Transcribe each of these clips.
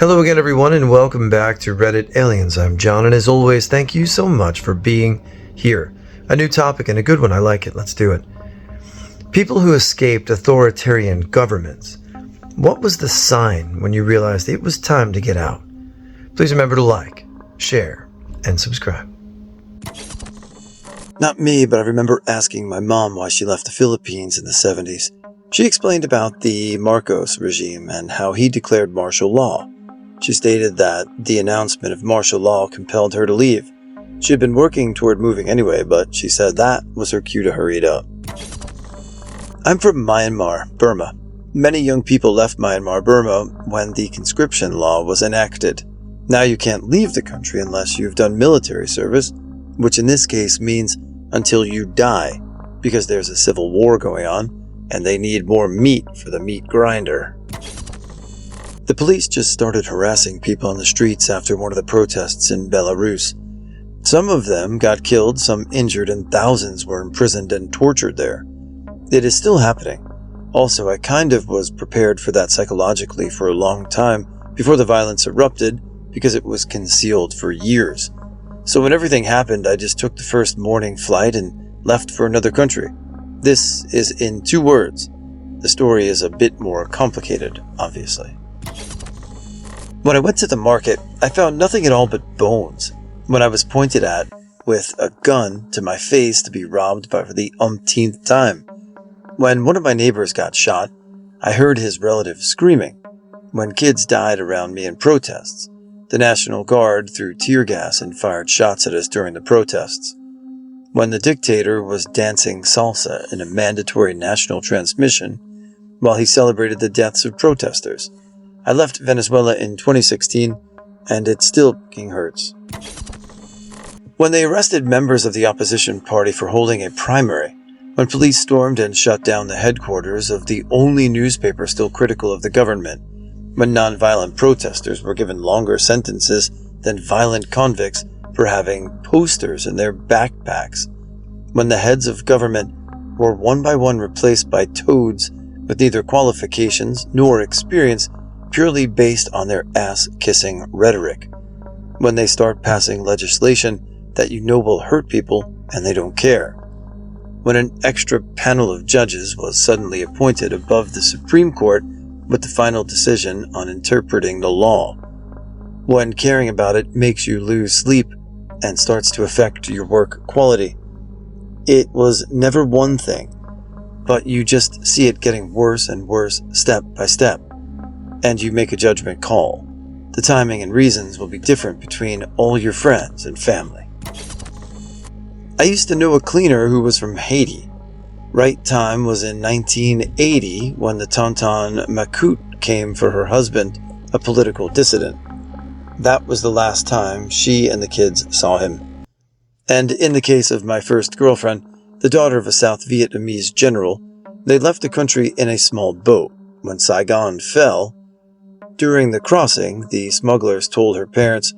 Hello again, everyone, and welcome back to Reddit Aliens. I'm John, and as always, thank you so much for being here. A new topic and a good one. I like it. Let's do it. People who escaped authoritarian governments. What was the sign when you realized it was time to get out? Please remember to like, share, and subscribe. Not me, but I remember asking my mom why she left the Philippines in the 70s. She explained about the Marcos regime and how he declared martial law. She stated that the announcement of martial law compelled her to leave. She had been working toward moving anyway, but she said that was her cue to hurry it up. I'm from Myanmar, Burma. Many young people left Myanmar, Burma when the conscription law was enacted. Now you can't leave the country unless you've done military service, which in this case means until you die, because there's a civil war going on, and they need more meat for the meat grinder. The police just started harassing people on the streets after one of the protests in Belarus. Some of them got killed, some injured, and thousands were imprisoned and tortured there. It is still happening. Also, I kind of was prepared for that psychologically for a long time before the violence erupted because it was concealed for years. So when everything happened, I just took the first morning flight and left for another country. This is in 2 words. The story is a bit more complicated, obviously. When I went to the market, I found nothing at all but bones. When I was pointed at with a gun to my face to be robbed for the umpteenth time. When one of my neighbors got shot, I heard his relative screaming. When kids died around me in protests, the National Guard threw tear gas and fired shots at us during the protests. When the dictator was dancing salsa in a mandatory national transmission while he celebrated the deaths of protesters. I left Venezuela in 2016, and it still fucking hurts. When they arrested members of the opposition party for holding a primary, when police stormed and shut down the headquarters of the only newspaper still critical of the government, when nonviolent protesters were given longer sentences than violent convicts for having posters in their backpacks, when the heads of government were one by one replaced by toads with neither qualifications nor experience, purely based on their ass-kissing rhetoric, when they start passing legislation that you know will hurt people and they don't care, when an extra panel of judges was suddenly appointed above the Supreme Court with the final decision on interpreting the law, when caring about it makes you lose sleep and starts to affect your work quality. It was never one thing, but you just see it getting worse and worse step by step. And you make a judgment call. The timing and reasons will be different between all your friends and family. I used to know a cleaner who was from Haiti. Right time was in 1980 when the Tonton Macoute came for her husband, a political dissident. That was the last time she and the kids saw him. And in the case of my first girlfriend, the daughter of a South Vietnamese general, they left the country in a small boat. When Saigon fell, during the crossing, the smugglers told her parents,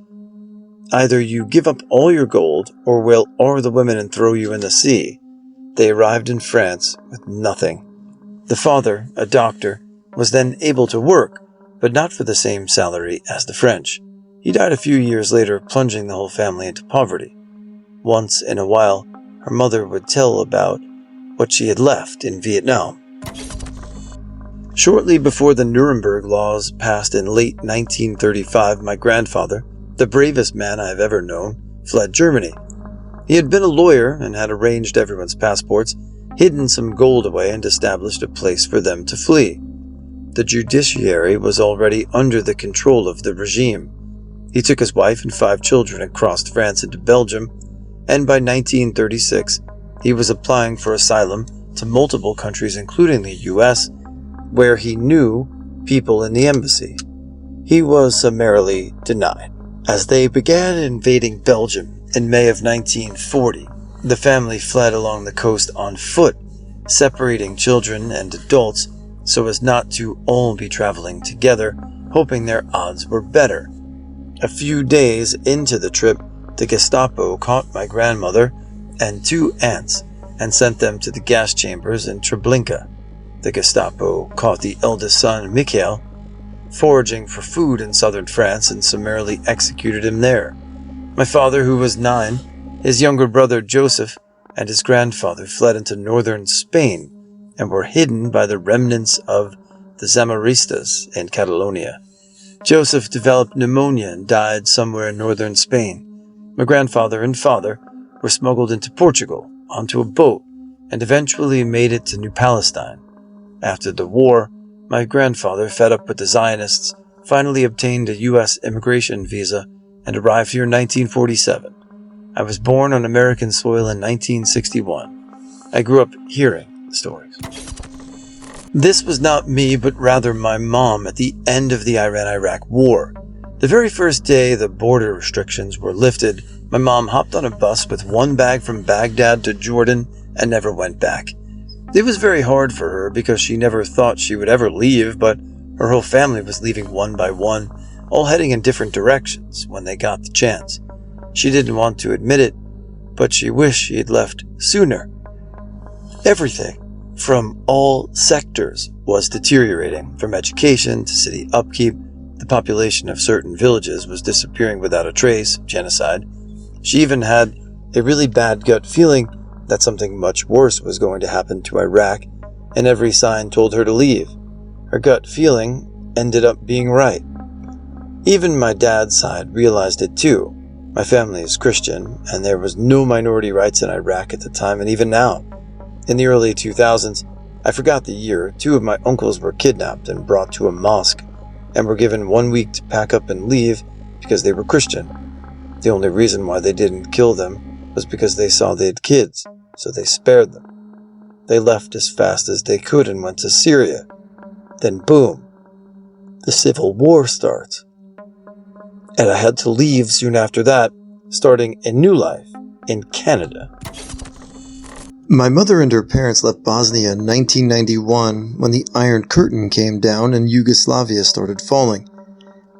"Either you give up all your gold, or we'll oar the women and throw you in the sea." They arrived in France with nothing. The father, a doctor, was then able to work, but not for the same salary as the French. He died a few years later, plunging the whole family into poverty. Once in a while, her mother would tell about what she had left in Vietnam. Shortly before the Nuremberg laws passed in late 1935, my grandfather, the bravest man I have ever known, fled Germany. He had been a lawyer and had arranged everyone's passports, hidden some gold away, and established a place for them to flee. The judiciary was already under the control of the regime. He took his wife and 5 children and crossed France into Belgium, and by 1936, he was applying for asylum to multiple countries, including the US, where he knew people in the embassy. He was summarily denied. As they began invading Belgium in May of 1940, the family fled along the coast on foot, separating children and adults so as not to all be traveling together, hoping their odds were better. A few days into the trip, the Gestapo caught my grandmother and 2 aunts and sent them to the gas chambers in Treblinka. The Gestapo caught the eldest son, Mikhail, foraging for food in southern France and summarily executed him there. My father, who was 9, his younger brother Joseph, and his grandfather fled into northern Spain and were hidden by the remnants of the Zamoristas in Catalonia. Joseph developed pneumonia and died somewhere in northern Spain. My grandfather and father were smuggled into Portugal onto a boat and eventually made it to New Palestine. After the war, my grandfather, fed up with the Zionists, finally obtained a U.S. immigration visa and arrived here in 1947. I was born on American soil in 1961. I grew up hearing the stories. This was not me, but rather my mom at the end of the Iran-Iraq war. The very first day the border restrictions were lifted, my mom hopped on a bus with one bag from Baghdad to Jordan and never went back. It was very hard for her because she never thought she would ever leave, but her whole family was leaving one by one, all heading in different directions when they got the chance. She didn't want to admit it, but she wished she had left sooner. Everything from all sectors was deteriorating, from education to city upkeep. The population of certain villages was disappearing without a trace, genocide. She even had a really bad gut feeling that something much worse was going to happen to Iraq, and every sign told her to leave. Her gut feeling ended up being right. Even my dad's side realized it too. My family is Christian, and there was no minority rights in Iraq at the time, and even now. In the early 2000s, I forgot the year, 2 of my uncles were kidnapped and brought to a mosque, and were given 1 week to pack up and leave because they were Christian. The only reason why they didn't kill them was because they saw they had kids, so they spared them. They left as fast as they could and went to Syria. Then boom, the civil war starts. And I had to leave soon after that, starting a new life in Canada. My mother and her parents left Bosnia in 1991 when the Iron Curtain came down and Yugoslavia started falling.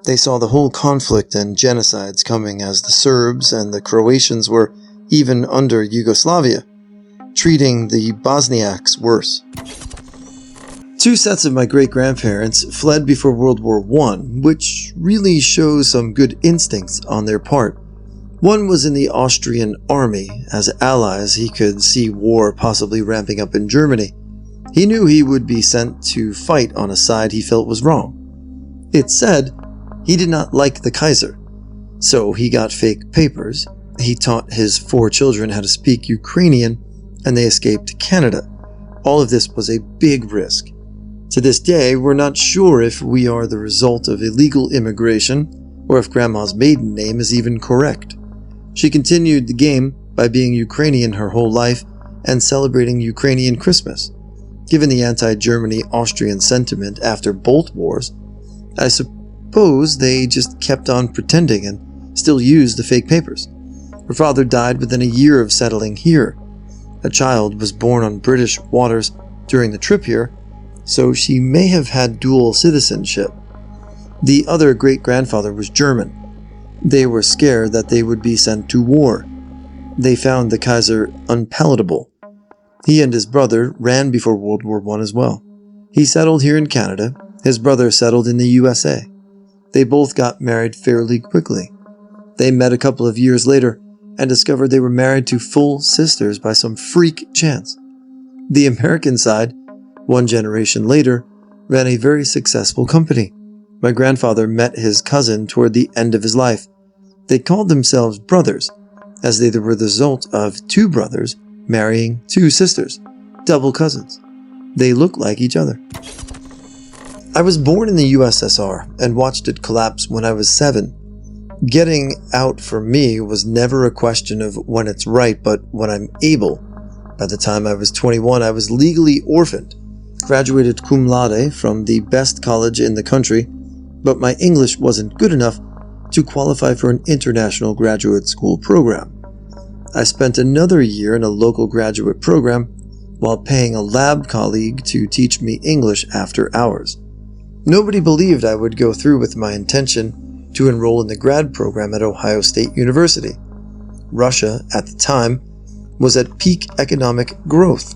They saw the whole conflict and genocides coming as the Serbs and the Croatians were even under Yugoslavia, treating the Bosniaks worse. 2 sets of my great-grandparents fled before World War I, which really shows some good instincts on their part. One was in the Austrian army. As allies, he could see war possibly ramping up in Germany. He knew he would be sent to fight on a side he felt was wrong. It said he did not like the Kaiser, so he got fake papers. He taught his 4 children how to speak Ukrainian, and they escaped to Canada. All of this was a big risk. To this day, we're not sure if we are the result of illegal immigration or if Grandma's maiden name is even correct. She continued the game by being Ukrainian her whole life and celebrating Ukrainian Christmas. Given the anti-Germany Austrian sentiment after both wars, I suppose they just kept on pretending and still used the fake papers. Her father died within a year of settling here. A child was born on British waters during the trip here, so she may have had dual citizenship. The other great-grandfather was German. They were scared that they would be sent to war. They found the Kaiser unpalatable. He and his brother ran before World War I as well. He settled here in Canada. His brother settled in the USA. They both got married fairly quickly. They met a couple of years later and discovered they were married to full sisters by some freak chance. The American side, 1 generation later, ran a very successful company. My grandfather met his cousin toward the end of his life. They called themselves brothers, as they were the result of 2 brothers marrying 2 sisters, double cousins. They look like each other. I was born in the USSR and watched it collapse when I was 7. Getting out for me was never a question of when it's right, but when I'm able. By the time I was 21, I was legally orphaned, graduated cum laude from the best college in the country, but my English wasn't good enough to qualify for an international graduate school program. I spent another year in a local graduate program while paying a lab colleague to teach me English after hours. Nobody believed I would go through with my intention to enroll in the grad program at Ohio State University. Russia, at the time, was at peak economic growth,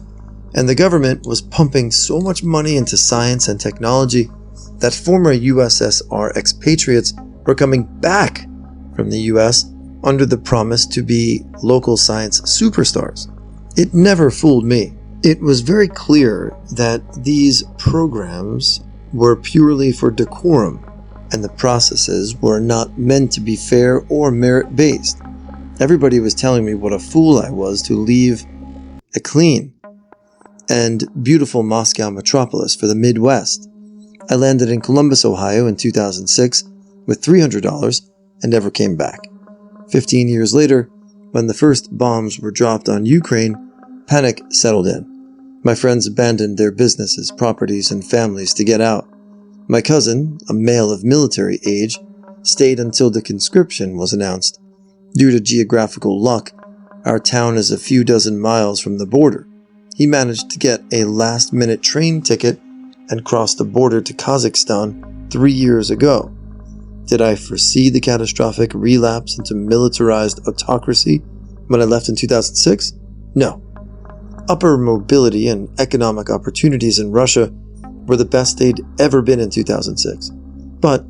and the government was pumping so much money into science and technology that former USSR expatriates were coming back from the US under the promise to be local science superstars. It never fooled me. It was very clear that these programs were purely for decorum, and the processes were not meant to be fair or merit-based. Everybody was telling me what a fool I was to leave a clean and beautiful Moscow metropolis for the Midwest. I landed in Columbus, Ohio in 2006 with $300 and never came back. 15 years later, when the first bombs were dropped on Ukraine, panic settled in. My friends abandoned their businesses, properties, and families to get out. My cousin, a male of military age, stayed until the conscription was announced. Due to geographical luck, our town is a few dozen miles from the border. He managed to get a last-minute train ticket and crossed the border to Kazakhstan 3 years ago. Did I foresee the catastrophic relapse into militarized autocracy when I left in 2006? No. Upper mobility and economic opportunities in Russia were the best they'd ever been in 2006. But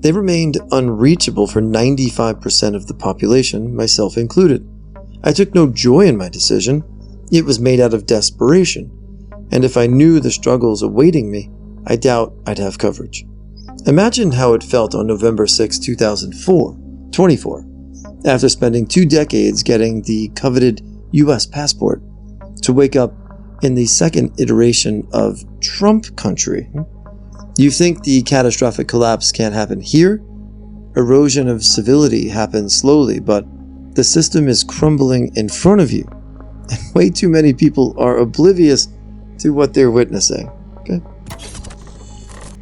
they remained unreachable for 95% of the population, myself included. I took no joy in my decision. It was made out of desperation. And if I knew the struggles awaiting me, I doubt I'd have coverage. Imagine how it felt on November 6, 2024, after spending 2 decades getting the coveted US passport, to wake up in the second iteration of Trump country. You think the catastrophic collapse can't happen here? Erosion of civility happens slowly, but the system is crumbling in front of you. And way too many people are oblivious to what they're witnessing. Okay?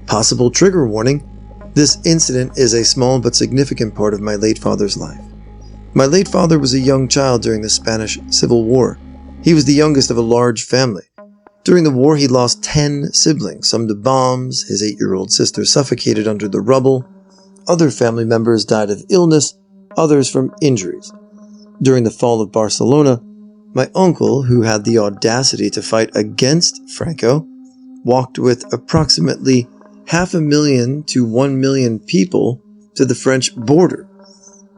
Possible trigger warning. This incident is a small but significant part of my late father's life. My late father was a young child during the Spanish Civil War. He was the youngest of a large family. During the war, he lost 10 siblings, some to bombs, his 8-year-old sister suffocated under the rubble, other family members died of illness, others from injuries. During the fall of Barcelona, my uncle, who had the audacity to fight against Franco, walked with approximately 500,000 to 1 million people to the French border.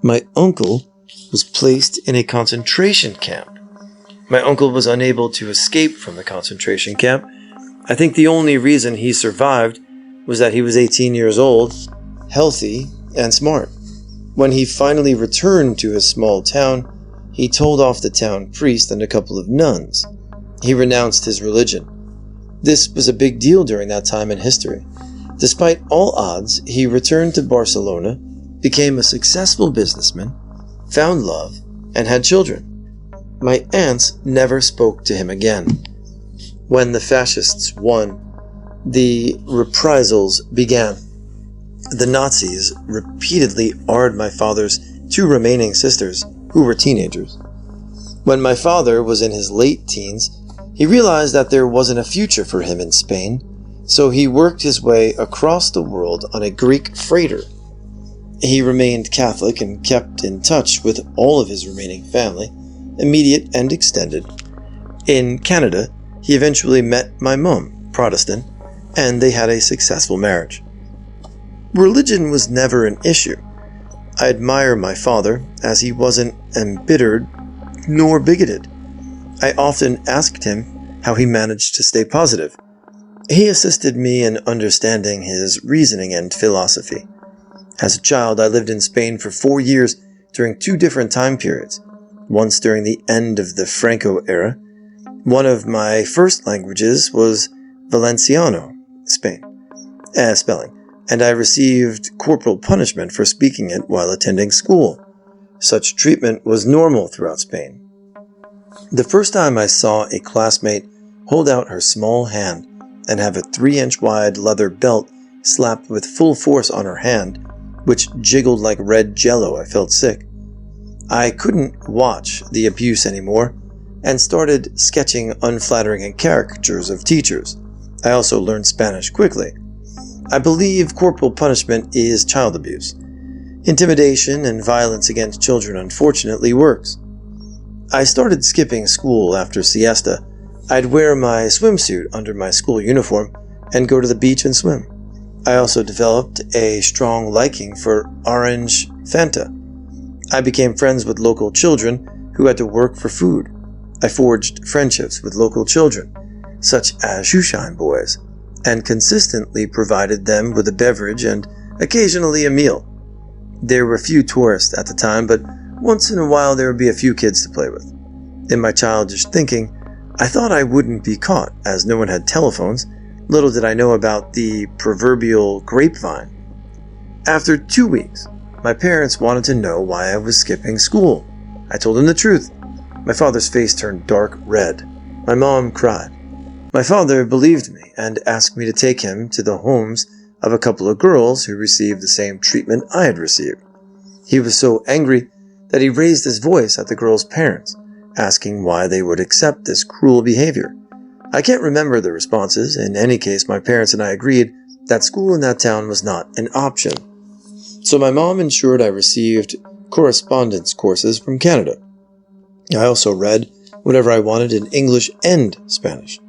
My uncle was placed in a concentration camp. My uncle was unable to escape from the concentration camp. I think the only reason he survived was that he was 18 years old, healthy, and smart. When he finally returned to his small town, he told off the town priest and a couple of nuns. He renounced his religion. This was a big deal during that time in history. Despite all odds, he returned to Barcelona, became a successful businessman, found love, and had children. My aunts never spoke to him again. When the fascists won, the reprisals began. The Nazis repeatedly arred my father's 2 remaining sisters, who were teenagers. When my father was in his late teens, he realized that there wasn't a future for him in Spain, so he worked his way across the world on a Greek freighter. He remained Catholic and kept in touch with all of his remaining family, immediate and extended. In Canada, he eventually met my mom, Protestant, and they had a successful marriage. Religion was never an issue. I admire my father, as he wasn't embittered nor bigoted. I often asked him how he managed to stay positive. He assisted me in understanding his reasoning and philosophy. As a child, I lived in Spain for 4 years during 2 different time periods. Once during the end of the Franco era. One of my first languages was Valenciano, spelling, and I received corporal punishment for speaking it while attending school. Such treatment was normal throughout Spain. The first time I saw a classmate hold out her small hand and have a 3-inch wide leather belt slapped with full force on her hand, which jiggled like red jello, I felt sick. I couldn't watch the abuse anymore and started sketching unflattering caricatures of teachers. I also learned Spanish quickly. I believe corporal punishment is child abuse. Intimidation and violence against children unfortunately works. I started skipping school after siesta. I'd wear my swimsuit under my school uniform and go to the beach and swim. I also developed a strong liking for orange Fanta. I became friends with local children who had to work for food. I forged friendships with local children, such as shoeshine boys, and consistently provided them with a beverage and occasionally a meal. There were few tourists at the time, but once in a while there would be a few kids to play with. In my childish thinking, I thought I wouldn't be caught, as no one had telephones. Little did I know about the proverbial grapevine. After 2 weeks, my parents wanted to know why I was skipping school. I told them the truth. My father's face turned dark red. My mom cried. My father believed me and asked me to take him to the homes of a couple of girls who received the same treatment I had received. He was so angry that he raised his voice at the girls' parents, asking why they would accept this cruel behavior. I can't remember the responses. In any case, my parents and I agreed that school in that town was not an option. So my mom ensured I received correspondence courses from Canada. I also read whatever I wanted in English and Spanish.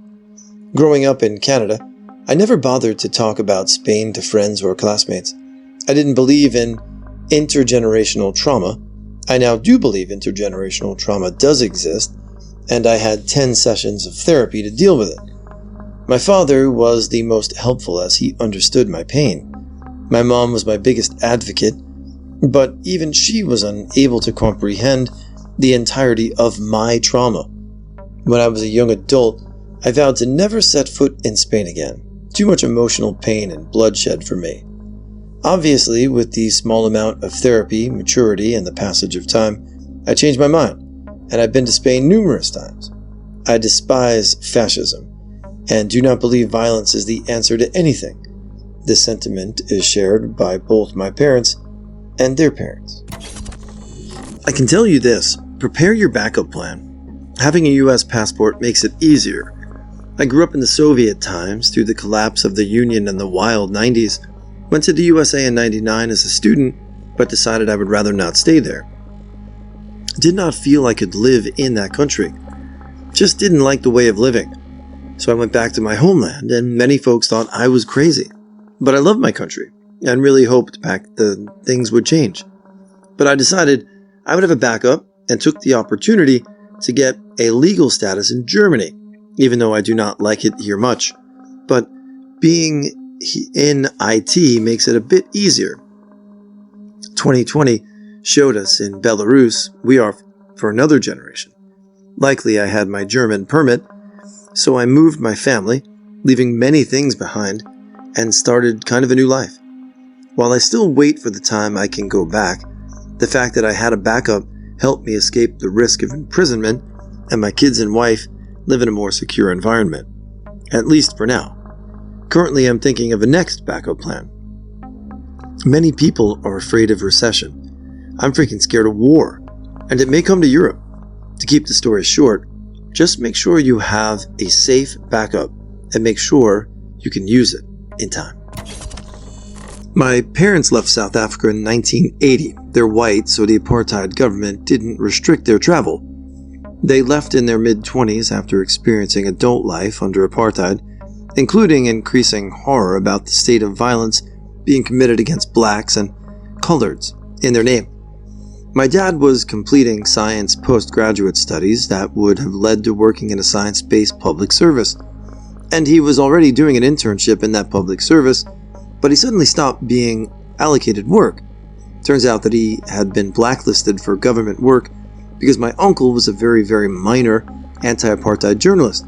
Growing up in Canada, I never bothered to talk about Spain to friends or classmates. I didn't believe in intergenerational trauma. I now do believe intergenerational trauma does exist, and I had 10 sessions of therapy to deal with it. My father was the most helpful as he understood my pain. My mom was my biggest advocate, but even she was unable to comprehend the entirety of my trauma. When I was a young adult, I vowed to never set foot in Spain again. Too much emotional pain and bloodshed for me. Obviously, with the small amount of therapy, maturity, and the passage of time, I changed my mind, and I've been to Spain numerous times. I despise fascism, and do not believe violence is the answer to anything. This sentiment is shared by both my parents and their parents. I can tell you this, prepare your backup plan. Having a US passport makes it easier. I grew up in the Soviet times through the collapse of the Union in the wild 90s, went to the USA in 99 as a student, but decided I would rather not stay there. Did not feel I could live in that country. Just didn't like the way of living. So I went back to my homeland, and many folks thought I was crazy. But I loved my country, and really hoped things would change. But I decided I would have a backup, and took the opportunity to get a legal status in Germany, even though I do not like it here much. But being in IT makes it a bit easier. 2020 showed us in Belarus we are for another generation. Likely I had my German permit, so I moved my family, leaving many things behind, and started kind of a new life. While I still wait for the time I can go back, the fact that I had a backup helped me escape the risk of imprisonment, and my kids and wife live in a more secure environment. At least for now. Currently, I'm thinking of a next backup plan. Many people are afraid of recession. I'm freaking scared of war, and it may come to Europe. To keep the story short, just make sure you have a safe backup, and make sure you can use it in time. My parents left South Africa in 1980. They're white, so the apartheid government didn't restrict their travel. They left in their mid-20s after experiencing adult life under apartheid, including increasing horror about the state of violence being committed against blacks and coloreds in their name. My dad was completing science postgraduate studies that would have led to working in a science-based public service, and he was already doing an internship in that public service, but he suddenly stopped being allocated work. Turns out that he had been blacklisted for government work because my uncle was a very, very minor anti-apartheid journalist.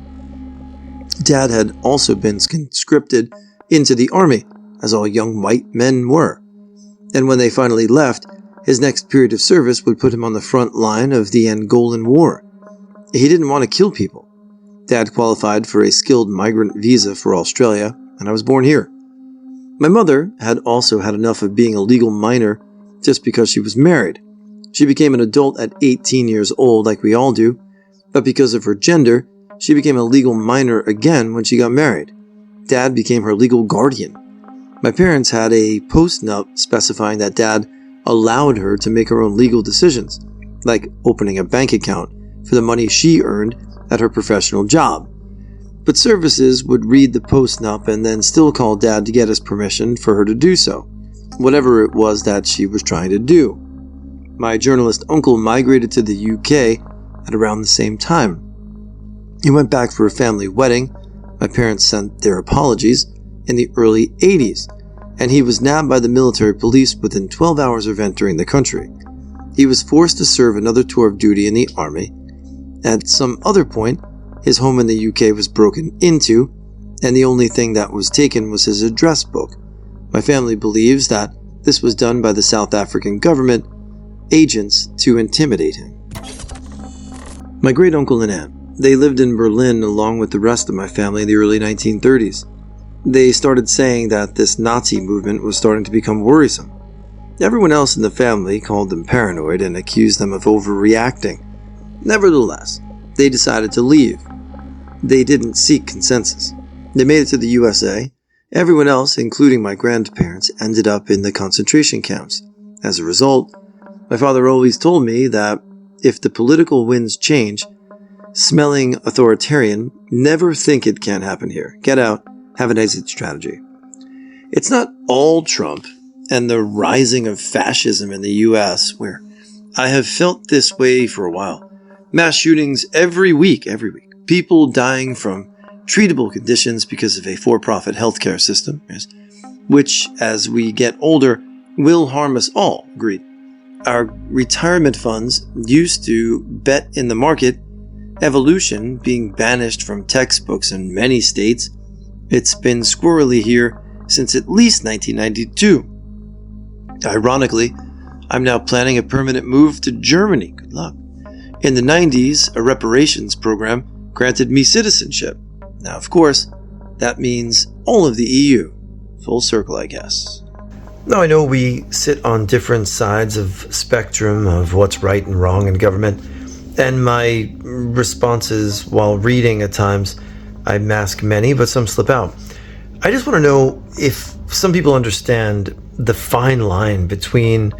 Dad had also been conscripted into the army, as all young white men were. And when they finally left, his next period of service would put him on the front line of the Angolan War. He didn't want to kill people. Dad qualified for a skilled migrant visa for Australia, and I was born here. My mother had also had enough of being a legal minor just because she was married. She became an adult at 18 years old, like we all do, but because of her gender, she became a legal minor again when she got married. Dad became her legal guardian. My parents had a post-nup specifying that Dad allowed her to make her own legal decisions, like opening a bank account for the money she earned at her professional job. but services would read the post-nup and then still call Dad to get his permission for her to do so, whatever it was that she was trying to do. My journalist uncle migrated to the UK at around the same time. He went back for a family wedding. My parents sent their apologies in the early 80s, and he was nabbed by the military police within 12 hours of entering the country. He was forced to serve another tour of duty in the army. At some other point, his home in the UK was broken into, and the only thing that was taken was his address book. My family believes that this was done by the South African government agents to intimidate him. My great-uncle and aunt, they lived in Berlin along with the rest of my family in the early 1930s. They started saying that this Nazi movement was starting to become worrisome. Everyone else in the family called them paranoid and accused them of overreacting. Nevertheless, they decided to leave. They didn't seek consensus. They made it to the USA. Everyone else, including my grandparents, ended up in the concentration camps. As a result, my father always told me that if the political winds change, smelling authoritarian, never think it can't happen here. Get out, have an exit strategy. It's not all Trump and the rising of fascism in the US, where I have felt this way for a while. Mass shootings every week. People dying from treatable conditions because of a for-profit healthcare system, which, as we get older, will harm us all. Agreed. Our retirement funds used to bet in the market, evolution being banished from textbooks in many states. It's been squirrely here since at least 1992. Ironically, I'm now planning a permanent move to Germany. Good luck. In the 90s, a reparations program granted me citizenship. Now, of course, that means all of the EU. Full circle, I guess. Now, I know we sit on different sides of spectrum of what's right and wrong in government, and my responses while reading at times, I mask many, but some slip out. I just want to know if some people understand the fine line between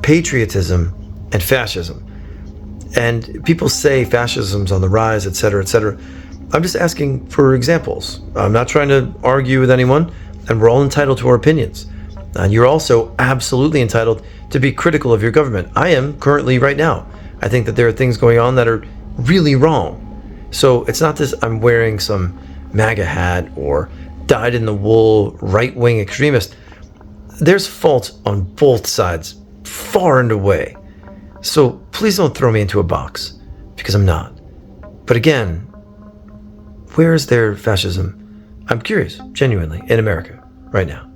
patriotism and fascism. And people say fascism's on the rise, etc., etc. I'm just asking for examples. I'm not trying to argue with anyone, and we're all entitled to our opinions. And you're also absolutely entitled to be critical of your government. I am currently right now. I think that there are things going on that are really wrong. So it's not this I'm wearing some MAGA hat or dyed-in-the-wool right-wing extremist. There's fault on both sides, far and away. So please don't throw me into a box, because I'm not. But again, where is there fascism? I'm curious, genuinely, in America, right now.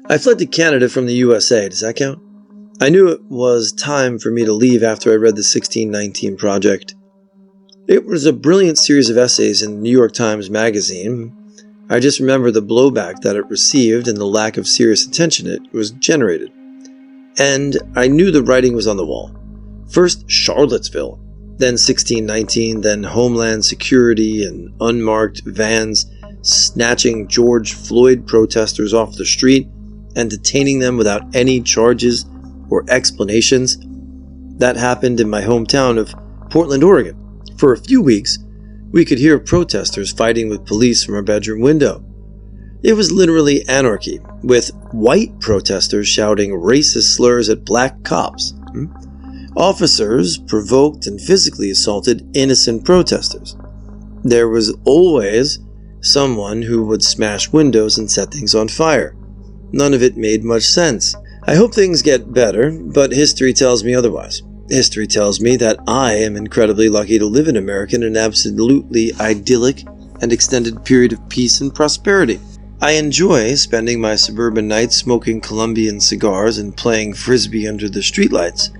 I fled to Canada from the USA. Does that count? I knew it was time for me to leave after I read the 1619 Project. It was a brilliant series of essays in the New York Times Magazine. I just remember the blowback that it received and the lack of serious attention it was generated. And I knew the writing was on the wall. First Charlottesville, then 1619, then Homeland Security and unmarked vans snatching George Floyd protesters off the street and detaining them without any charges or explanations. That happened in my hometown of Portland, Oregon. For a few weeks, we could hear protesters fighting with police from our bedroom window. It was literally anarchy, with white protesters shouting racist slurs at black cops. Officers provoked and physically assaulted innocent protesters. There was always someone who would smash windows and set things on fire. None of it made much sense. I hope things get better, but history tells me otherwise. History tells me that I am incredibly lucky to live in America in an absolutely idyllic and extended period of peace and prosperity. I enjoy spending my suburban nights smoking Colombian cigars and playing frisbee under the streetlights.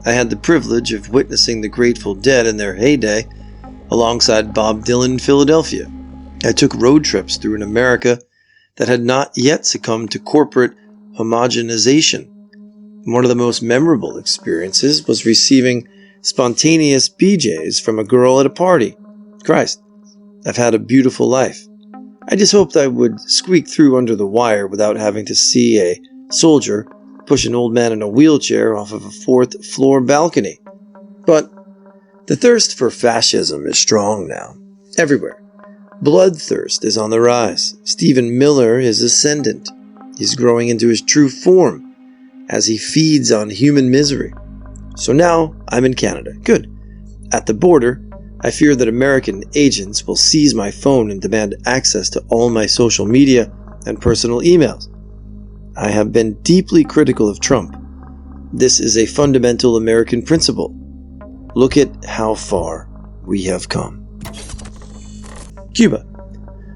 I had the privilege of witnessing the Grateful Dead in their heyday alongside Bob Dylan in Philadelphia. I took road trips through an America that had not yet succumbed to corporate homogenization. One of the most memorable experiences was receiving spontaneous BJs from a girl at a party. Christ, I've had a beautiful life. I just hoped I would squeak through under the wire without having to see a soldier push an old man in a wheelchair off of a 4th floor balcony. But The thirst for fascism is strong now, everywhere. Bloodthirst is on the rise. Stephen Miller is ascendant. He's growing into his true form as he feeds on human misery. So now I'm in Canada. Good. At the border, I fear that American agents will seize my phone and demand access to all my social media and personal emails. I have been deeply critical of Trump. This is a fundamental American principle. Look at how far we have come. Cuba.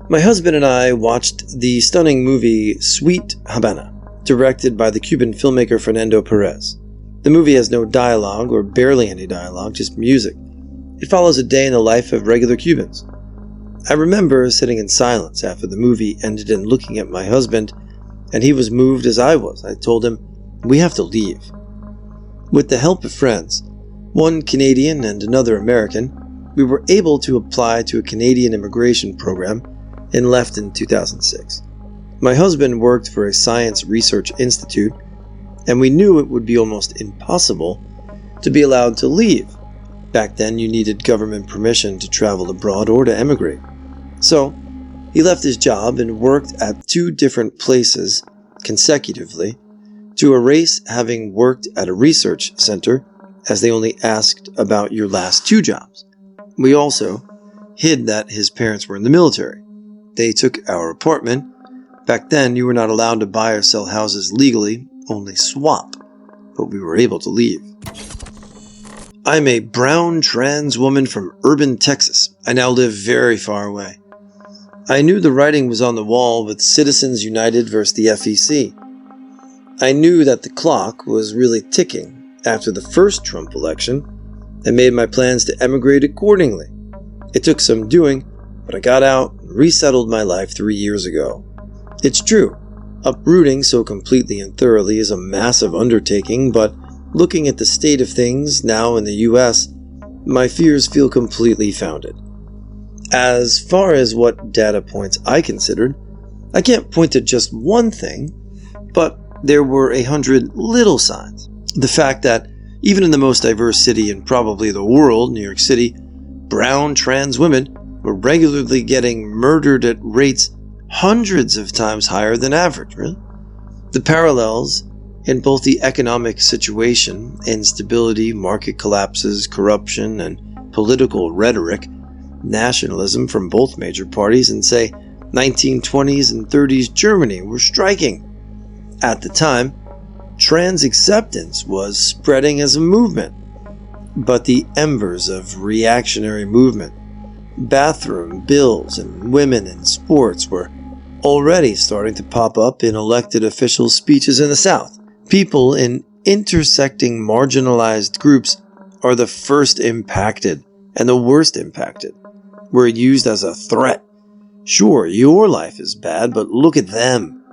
My husband and I watched the stunning movie Sweet Habana, directed by the Cuban filmmaker Fernando Perez. The movie has no dialogue or barely any dialogue, just music. It follows a day in the life of regular Cubans. I remember sitting in silence after the movie ended and looking at my husband, and he was moved as I was. I told him, we have to leave. With the help of friends, one Canadian and another American, we were able to apply to a Canadian immigration program and left in 2006. My husband worked for a science research institute, and we knew it would be almost impossible to be allowed to leave. Back then, you needed government permission to travel abroad or to emigrate. So, he left his job and worked at 2 different places consecutively to erase having worked at a research center, as they only asked about your last 2 jobs. We also hid that his parents were in the military. They took our apartment. Back then, you were not allowed to buy or sell houses legally, only swap, but we were able to leave. I'm a brown trans woman from urban Texas. I now live very far away. I knew the writing was on the wall with Citizens United versus the FEC. I knew that the clock was really ticking after the first Trump election and made my plans to emigrate accordingly. It took some doing, but I got out and resettled my life 3 years ago. It's true, uprooting so completely and thoroughly is a massive undertaking, but looking at the state of things now in the US, my fears feel completely founded. As far as what data points I considered, I can't point to just one thing, but there were 100 little signs. The fact that even in the most diverse city in probably the world, New York City, brown trans women were regularly getting murdered at rates hundreds of times higher than average, really. The parallels in both the economic situation, instability, market collapses, corruption, and political rhetoric, nationalism from both major parties, and say 1920s and 30s Germany were striking. At the time, trans acceptance was spreading as a movement, but the embers of reactionary movement, bathroom bills, and women in sports were already starting to pop up in elected official speeches in the South. People in intersecting marginalized groups are the first impacted and the worst impacted. We're used as a threat. Sure, your life is bad, but look at them.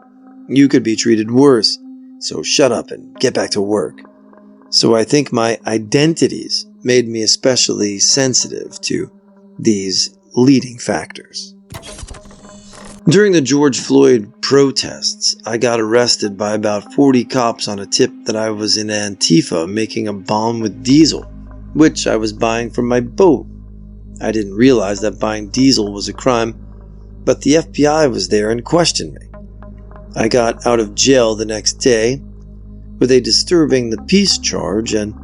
You could be treated worse, so shut up and get back to work. So I think my identities made me especially sensitive to these leading factors. During the George Floyd protests, I got arrested by about 40 cops on a tip that I was in Antifa making a bomb with diesel, which I was buying from my boat. I didn't realize that buying diesel was a crime, but the FBI was there and questioned me. I got out of jail the next day with a disturbing the peace charge and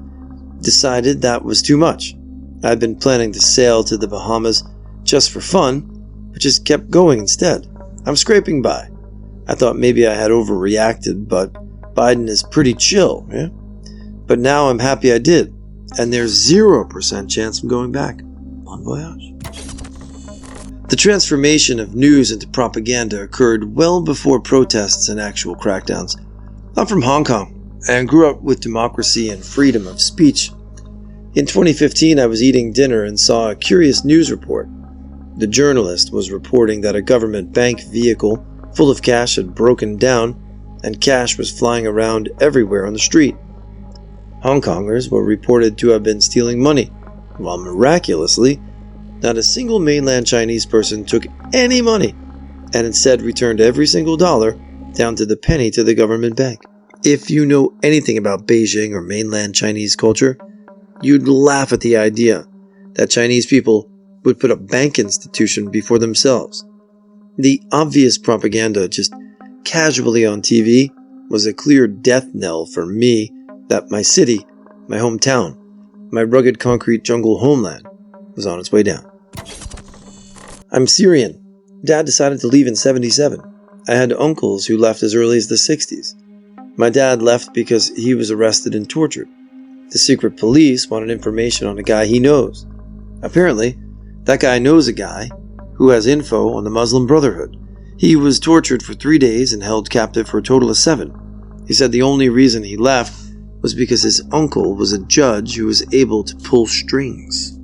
decided that was too much. I'd been planning to sail to the Bahamas just for fun, but just kept going instead. I'm scraping by. I thought maybe I had overreacted, but Biden is pretty chill, yeah? But now I'm happy I did, and there's 0% chance of going back. Bon voyage. The transformation of news into propaganda occurred well before protests and actual crackdowns. I'm from Hong Kong and grew up with democracy and freedom of speech. In 2015, I was eating dinner and saw a curious news report. The journalist was reporting that a government bank vehicle full of cash had broken down and cash was flying around everywhere on the street. Hong Kongers were reported to have been stealing money, while miraculously, not a single mainland Chinese person took any money and instead returned every single dollar down to the penny to the government bank. If you know anything about Beijing or mainland Chinese culture, you'd laugh at the idea that Chinese people would put a bank institution before themselves. The obvious propaganda just casually on TV was a clear death knell for me that my city, my hometown, my rugged concrete jungle homeland was on its way down. I'm Syrian. Dad decided to leave in 77. I had uncles who left as early as the 60s. My dad left because he was arrested and tortured. The secret police wanted information on a guy he knows. Apparently, that guy knows a guy who has info on the Muslim Brotherhood. He was tortured for 3 days and held captive for a total of 7. He said the only reason he left was because his uncle was a judge who was able to pull strings.